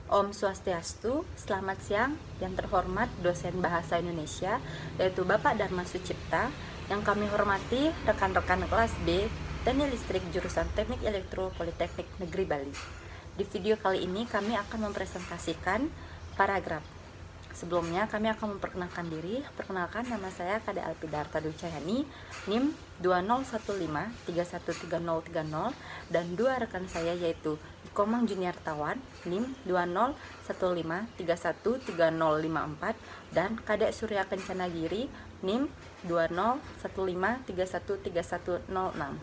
Om Swastiastu, selamat siang yang terhormat dosen Bahasa Indonesia, yaitu Bapak Dharma Sucipta, yang kami hormati rekan-rekan kelas B, Teknik Listrik jurusan Teknik Elektro Politeknik Negeri Bali. Di video kali ini kami akan mempresentasikan paragraf. Sebelumnya kami akan memperkenalkan diri. Perkenalkan, nama saya Kade Alpidarta Ducayani, NIM 2015313030, dan dua rekan saya yaitu Komang Junior Tawan, NIM 2015313054, dan Kadek Surya Kencana Giri, NIM 2015313106.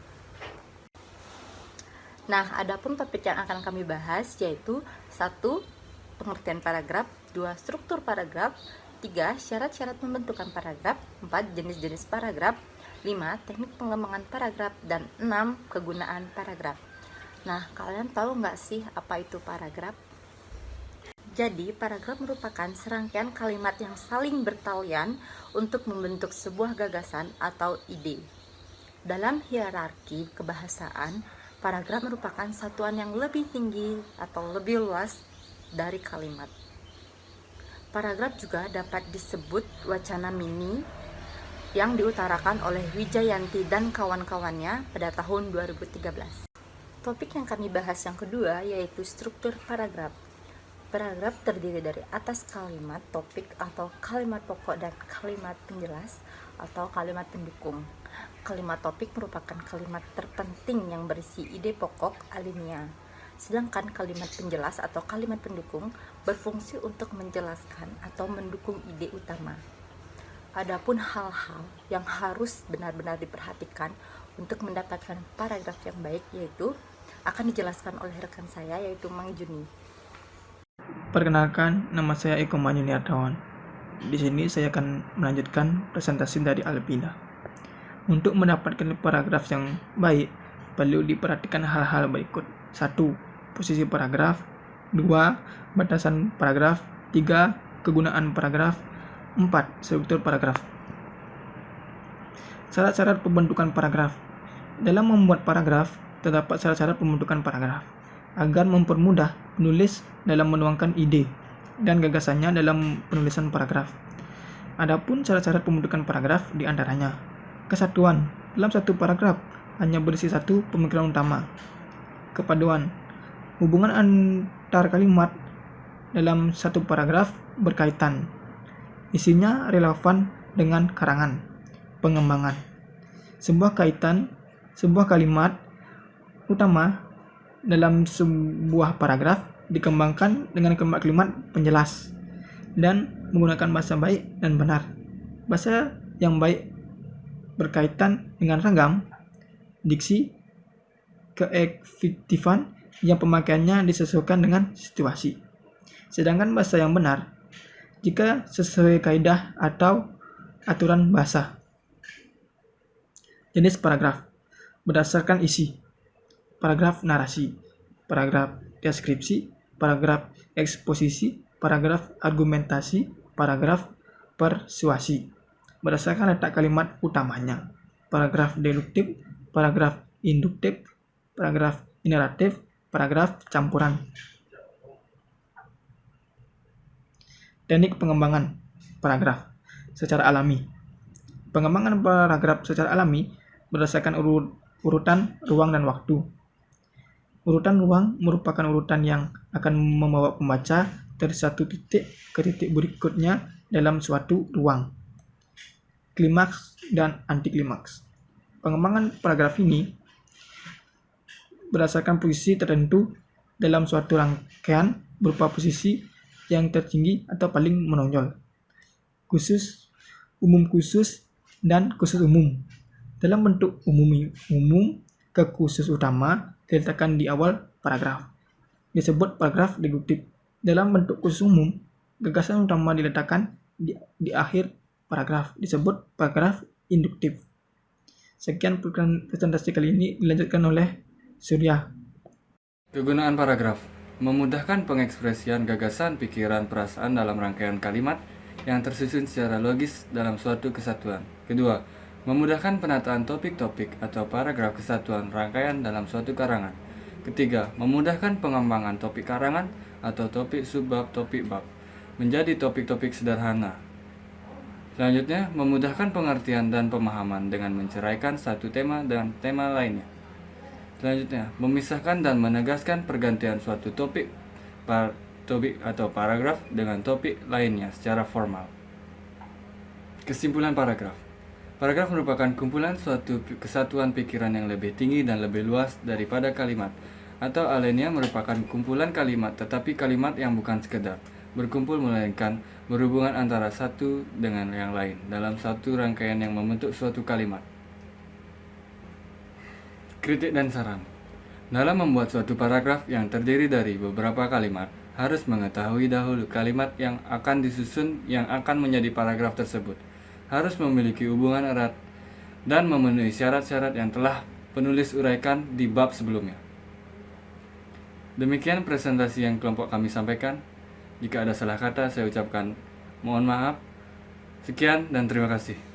Nah, adapun topik yang akan kami bahas yaitu 1. Pengertian paragraf, 2. Struktur paragraf, 3. Syarat-syarat pembentukan paragraf, 4. Jenis-jenis paragraf, 5. Teknik pengembangan paragraf, dan 6. Kegunaan paragraf. Nah, kalian tahu nggak sih apa itu paragraf? Jadi, paragraf merupakan serangkaian kalimat yang saling bertalian untuk membentuk sebuah gagasan atau ide. Dalam hierarki kebahasaan, paragraf merupakan satuan yang lebih tinggi atau lebih luas dari kalimat. Paragraf juga dapat disebut wacana mini yang diutarakan oleh Wijayanti dan kawan-kawannya pada tahun 2013. Topik yang kami bahas yang kedua yaitu struktur paragraf. Paragraf terdiri dari atas kalimat, topik atau kalimat pokok, dan kalimat penjelas atau kalimat pendukung. Kalimat topik merupakan kalimat terpenting yang berisi ide pokok alinea. Sedangkan kalimat penjelas atau kalimat pendukung berfungsi untuk menjelaskan atau mendukung ide utama. Adapun hal-hal yang harus benar-benar diperhatikan untuk mendapatkan paragraf yang baik yaitu akan dijelaskan oleh rekan saya yaitu Mang Juni. Perkenalkan, nama saya Eko Manyuniartawan. Di sini saya akan melanjutkan presentasi dari Alpina. Untuk mendapatkan paragraf yang baik, perlu diperhatikan hal-hal berikut. 1. Posisi paragraf. 2. Batasan paragraf. 3. Kegunaan paragraf. 4. Struktur paragraf. Syarat-syarat pembentukan paragraf. Dalam membuat paragraf, terdapat syarat-syarat pembentukan paragraf agar mempermudah penulis dalam menuangkan ide dan gagasannya dalam penulisan paragraf. Adapun syarat-syarat pembentukan paragraf diantaranya: kesatuan, dalam satu paragraf hanya berisi satu pemikiran utama. Kepaduan, hubungan antar kalimat dalam satu paragraf berkaitan. Isinya relevan dengan karangan. Pengembangan, sebuah kalimat utama dalam sebuah paragraf dikembangkan dengan kalimat penjelas dan menggunakan bahasa baik dan benar. Bahasa yang baik berkaitan dengan ragam, diksi, keefektifan yang pemakaiannya disesuaikan dengan situasi. Sedangkan bahasa yang benar jika sesuai kaidah atau aturan bahasa. Jenis paragraf berdasarkan isi: paragraf narasi, paragraf deskripsi, paragraf eksposisi, paragraf argumentasi, paragraf persuasi. Berdasarkan letak kalimat utamanya: paragraf deduktif, paragraf induktif, paragraf ineratif, paragraf campuran. Teknik pengembangan paragraf secara alami. Pengembangan paragraf secara alami berdasarkan urutan ruang dan waktu. Urutan ruang merupakan urutan yang akan membawa pembaca dari satu titik ke titik berikutnya dalam suatu ruang. Klimaks dan antiklimaks. Pengembangan paragraf ini berdasarkan posisi tertentu dalam suatu rangkaian berupa posisi yang tertinggi atau paling menonjol, khusus, umum khusus, dan khusus umum. Dalam bentuk umum ke khusus utama diletakkan di awal paragraf, disebut paragraf deduktif. Dalam bentuk khusus umum, gagasan utama diletakkan di akhir paragraf, disebut paragraf induktif. Sekian presentasi kali ini dilanjutkan oleh Surya. Kegunaan paragraf memudahkan pengekspresian gagasan, pikiran, perasaan dalam rangkaian kalimat yang tersusun secara logis dalam suatu kesatuan. Kedua, memudahkan penataan topik-topik atau paragraf kesatuan rangkaian dalam suatu karangan. Ketiga, memudahkan pengembangan topik karangan atau topik subbab topik bab menjadi topik-topik sederhana. Selanjutnya, memudahkan pengertian dan pemahaman dengan menceraikan satu tema dengan tema lainnya. Selanjutnya, memisahkan dan menegaskan pergantian suatu topik atau paragraf dengan topik lainnya secara formal. Kesimpulan paragraf. Paragraf merupakan kumpulan suatu kesatuan pikiran yang lebih tinggi dan lebih luas daripada kalimat, atau lainnya merupakan kumpulan kalimat tetapi kalimat yang bukan sekedar berkumpul melainkan berhubungan antara satu dengan yang lain dalam satu rangkaian yang membentuk suatu kalimat. Kritik dan saran. Dalam membuat suatu paragraf yang terdiri dari beberapa kalimat, harus mengetahui dahulu kalimat yang akan disusun yang akan menjadi paragraf tersebut. Harus memiliki hubungan erat dan memenuhi syarat-syarat yang telah penulis uraikan di bab sebelumnya. Demikian presentasi yang kelompok kami sampaikan. Jika ada salah kata, saya ucapkan mohon maaf. Sekian dan terima kasih.